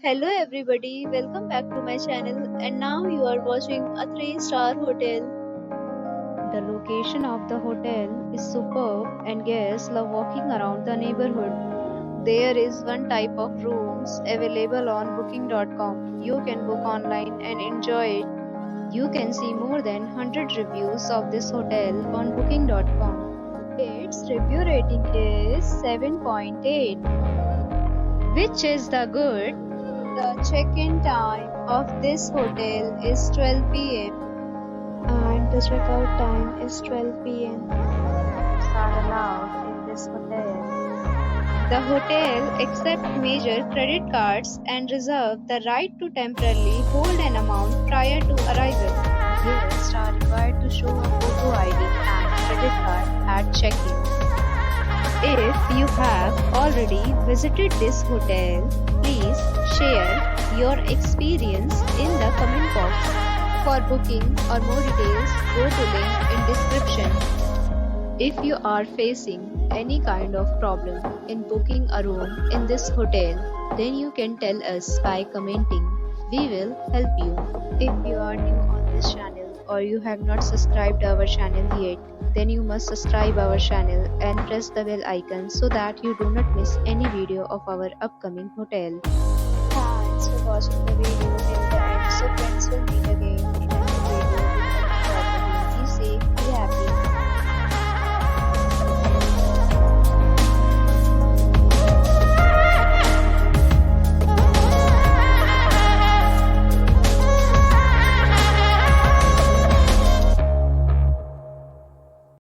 Hello everybody, welcome back to my channel and now you are watching a 3-star hotel. The location of the hotel is superb and guests love walking around the neighborhood. There is one type of rooms available on booking.com. You can book online and enjoy it. You can see more than 100 reviews of this hotel on booking.com. Its review rating is 7.8, which is the good. The check-in time of this hotel is 12 p.m. and the checkout time is 12 p.m. Pets are allowed in this hotel. The hotel accepts major credit cards and reserves the right to temporarily hold an amount prior to arrival. Guests are required to show a photo ID and credit card at check-in. If you have already visited this hotel, please share your experience in the comment box. For booking or more details, go to link in description. If you are facing any kind of problem in booking a room in this hotel, then you can tell us by commenting. We will help you. If you are new on this channel or you have not subscribed our channel yet, then you must subscribe our channel and press the bell icon so that you do not miss any video of our upcoming hotel. Thanks for watching the video till the end. So friends will meet again.